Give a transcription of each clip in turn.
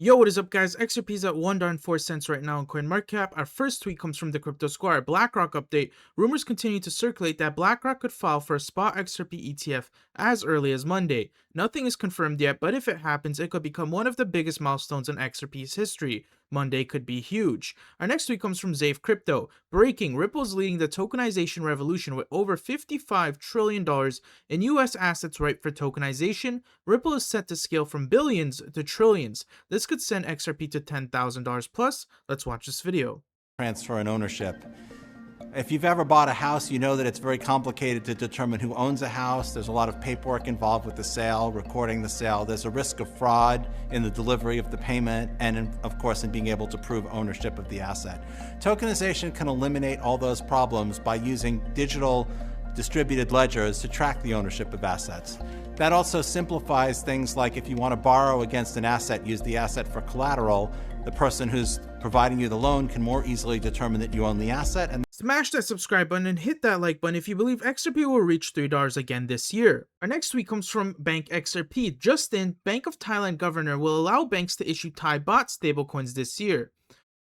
Yo, what is up, guys? XRP is at $1.04 right now in CoinMarketCap. Our first tweet comes from the Crypto Squire BlackRock update. Rumors continue to circulate that BlackRock could file for a spot XRP ETF as early as Monday. Nothing is confirmed yet, but if it happens, it could become one of the biggest milestones in XRP's history. Monday could be huge. Our next tweet comes from Zave Crypto. Breaking: Ripple's leading the tokenization revolution with over $55 trillion in US assets ripe for tokenization. Ripple is set to scale from billions to trillions. This could send XRP to $10,000 plus. Let's watch this video. Transfer and ownership. If you've ever bought a house, you know that it's very complicated to determine who owns a house. There's a lot of paperwork involved with the sale, recording the sale. There's a risk of fraud in the delivery of the payment and, of course, in being able to prove ownership of the asset. Tokenization can eliminate all those problems by using digital distributed ledgers to track the ownership of assets. That also simplifies things like if you want to borrow against an asset, use the asset for collateral, the person who's providing you the loan can more easily determine that you own the asset. And smash that subscribe button and hit that like button if you believe XRP will reach $3 again this year. Our next tweet comes from Bank XRP. Justin, Bank of Thailand governor, will allow banks to issue Thai baht stablecoins this year.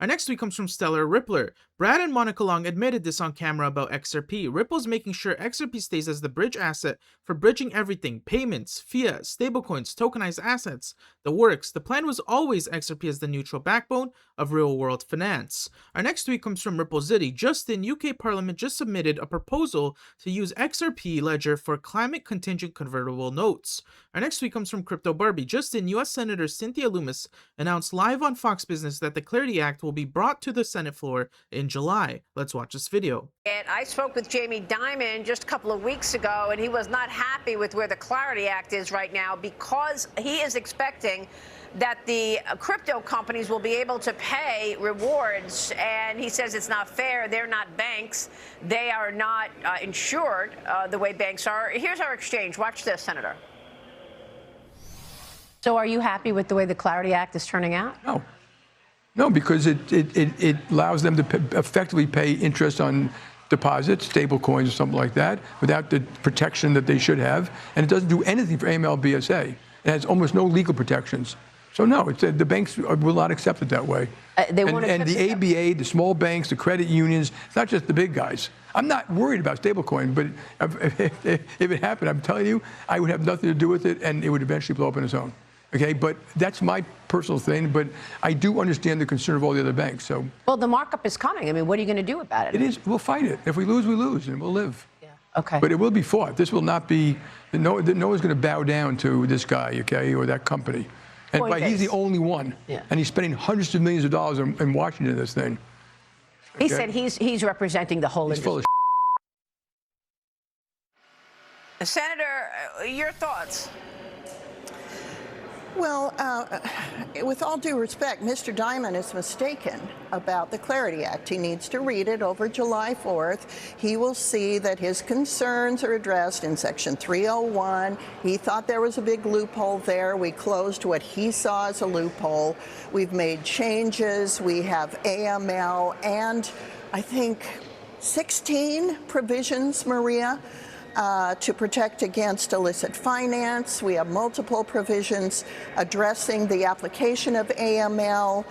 Our next tweet comes from Stellar Rippler. Brad and Monica Long admitted this on camera about XRP. Ripple's making sure XRP stays as the bridge asset for bridging everything: payments, fiat, stablecoins, tokenized assets, the works. The plan was always XRP as the neutral backbone of real-world finance. Our next tweet comes from Ripple City. Justin, UK Parliament just submitted a proposal to use XRP ledger for climate contingent convertible notes. Our next tweet comes from Crypto Barbie. Justin, US Senator Cynthia Lummis announced live on Fox Business that the Clarity Act will be brought to the Senate floor in July. Let's watch this video. I spoke with Jamie Dimon just a couple of weeks ago, and he was not happy with where the Clarity Act is right now because he is expecting that the crypto companies will be able to pay rewards, and he says it's not fair. They're not banks. They are not insured the way banks are. Here's our exchange. Watch this, Senator. So are you happy with the way the Clarity Act is turning out? No. No, because it allows them to effectively pay interest on deposits, stable coins or something like that, without the protection that they should have. And it doesn't do anything for AML BSA. It has almost no legal protections. So no, the banks will not accept it that way. They won't and the ABA, the small banks, the credit unions, it's not just the big guys. I'm not worried about stablecoin, but if it happened, I'm telling you, I would have nothing to do with it, and it would eventually blow up on its own. Okay, but that's my personal thing. But I do understand the concern of all the other banks. So, well, the markup is coming. I mean, what are you going to do about it? It is. We'll fight it. If we lose, we lose, and we'll live. Yeah. Okay. But it will be fought. This will not be. No one's going to bow down to this guy, okay, or that company. And he's the only one. Yeah. And he's spending hundreds of millions of dollars in Washington this thing. Okay? He said he's representing the whole industry. Full of Senator, your thoughts? Well, with all due respect, Mr. Dimon is mistaken about the Clarity Act. He needs to read it over July 4th. He will see that his concerns are addressed in Section 301. He thought there was a big loophole there. We closed what he saw as a loophole. We've made changes. We have AML and, I think, 16 provisions, Maria, to protect against illicit finance. We have multiple provisions addressing the application of AML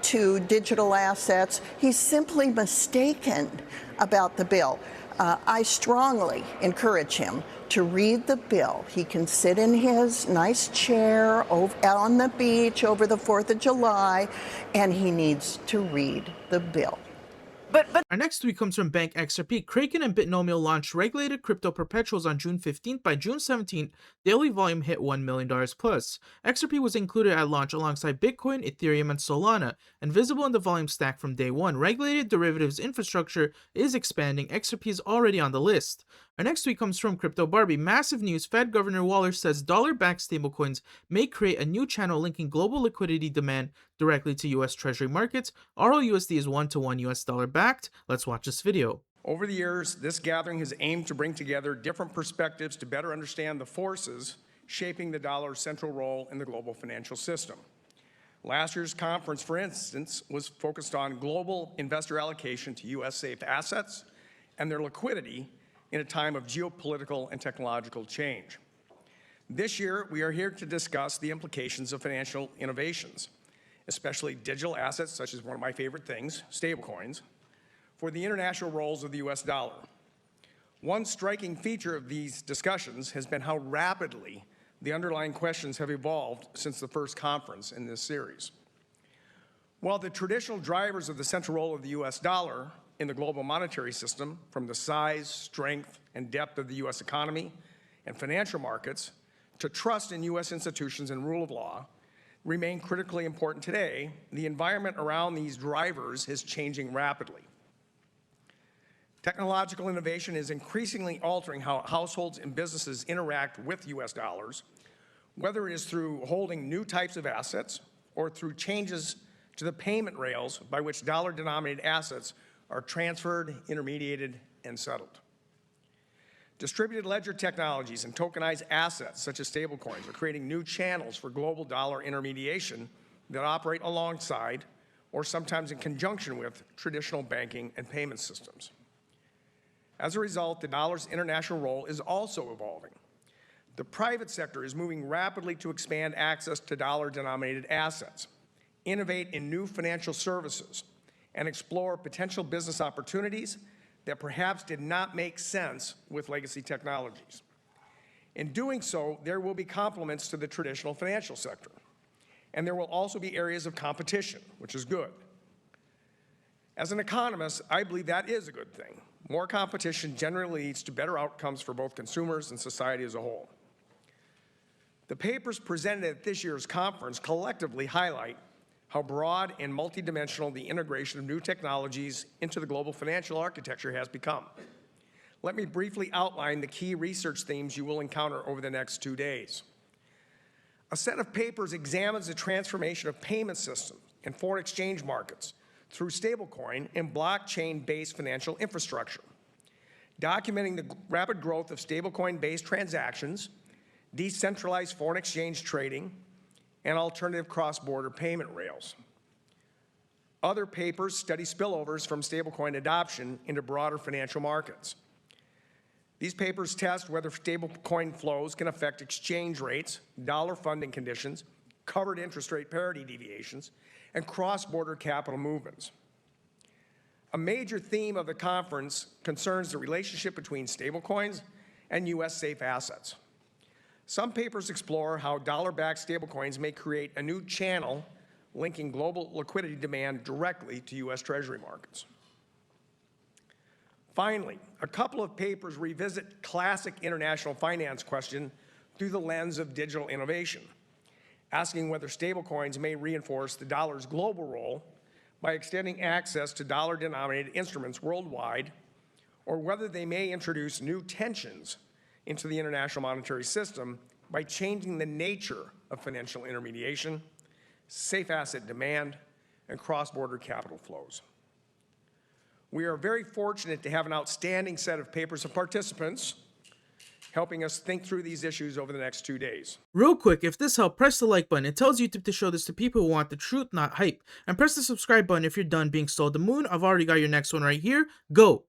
to digital assets. He's simply mistaken about the bill. I strongly encourage him to read the bill. He can sit in his nice chair on the beach over the 4th of July, and he needs to read the bill. But our next tweet comes from Bank XRP. Kraken and Bitnomial launched regulated crypto perpetuals on June 15th. By June 17th, daily volume hit $1 million plus. XRP was included at launch alongside Bitcoin, Ethereum, and Solana, and visible in the volume stack from day one. Regulated derivatives infrastructure is expanding. XRP is already on the list. Our next tweet comes from Crypto Barbie. Massive news. Fed Governor Waller says dollar-backed stablecoins may create a new channel linking global liquidity demand directly to U.S. Treasury markets. RLUSD is 1-to-1 US dollar backed. Let's watch this video. Over the years, this gathering has aimed to bring together different perspectives to better understand the forces shaping the dollar's central role in the global financial system. Last year's conference, for instance, was focused on global investor allocation to U.S. safe assets and their liquidity in a time of geopolitical and technological change. This year, we are here to discuss the implications of financial innovations especially digital assets such as one of my favorite things, stablecoins, for the international roles of the US dollar. One striking feature of these discussions has been how rapidly the underlying questions have evolved since the first conference in this series. While the traditional drivers of the central role of the US dollar in the global monetary system, from the size, strength, and depth of the US economy and financial markets to trust in US institutions and rule of law, remain critically important today, the environment around these drivers is changing rapidly. Technological innovation is increasingly altering how households and businesses interact with US dollars, whether it is through holding new types of assets or through changes to the payment rails by which dollar-denominated assets are transferred, intermediated, and settled. Distributed ledger technologies and tokenized assets, such as stablecoins, are creating new channels for global dollar intermediation that operate alongside or sometimes in conjunction with traditional banking and payment systems. As a result, the dollar's international role is also evolving. The private sector is moving rapidly to expand access to dollar-denominated assets, innovate in new financial services, and explore potential business opportunities that perhaps did not make sense with legacy technologies. In doing so, there will be complements to the traditional financial sector, and there will also be areas of competition, which is good. As an economist, I believe that is a good thing. More competition generally leads to better outcomes for both consumers and society as a whole. The papers presented at this year's conference collectively highlight how broad and multidimensional the integration of new technologies into the global financial architecture has become. Let me briefly outline the key research themes you will encounter over the next 2 days. A set of papers examines the transformation of payment systems and foreign exchange markets through stablecoin and blockchain-based financial infrastructure, documenting the rapid growth of stablecoin-based transactions, decentralized foreign exchange trading, and alternative cross-border payment rails. Other papers study spillovers from stablecoin adoption into broader financial markets. These papers test whether stablecoin flows can affect exchange rates, dollar funding conditions, covered interest rate parity deviations, and cross-border capital movements. A major theme of the conference concerns the relationship between stablecoins and U.S. safe assets. Some papers explore how dollar-backed stablecoins may create a new channel linking global liquidity demand directly to U.S. Treasury markets. Finally, a couple of papers revisit classic international finance questions through the lens of digital innovation, asking whether stablecoins may reinforce the dollar's global role by extending access to dollar-denominated instruments worldwide, or whether they may introduce new tensions into the international monetary system by changing the nature of financial intermediation, safe asset demand, and cross-border capital flows. We are very fortunate to have an outstanding set of papers and participants helping us think through these issues over the next 2 days. Real quick, if this helped, press the like button. It tells YouTube to show this to people who want the truth, not hype. And press the subscribe button if you're done being sold the moon. I've already got your next one right here. Go!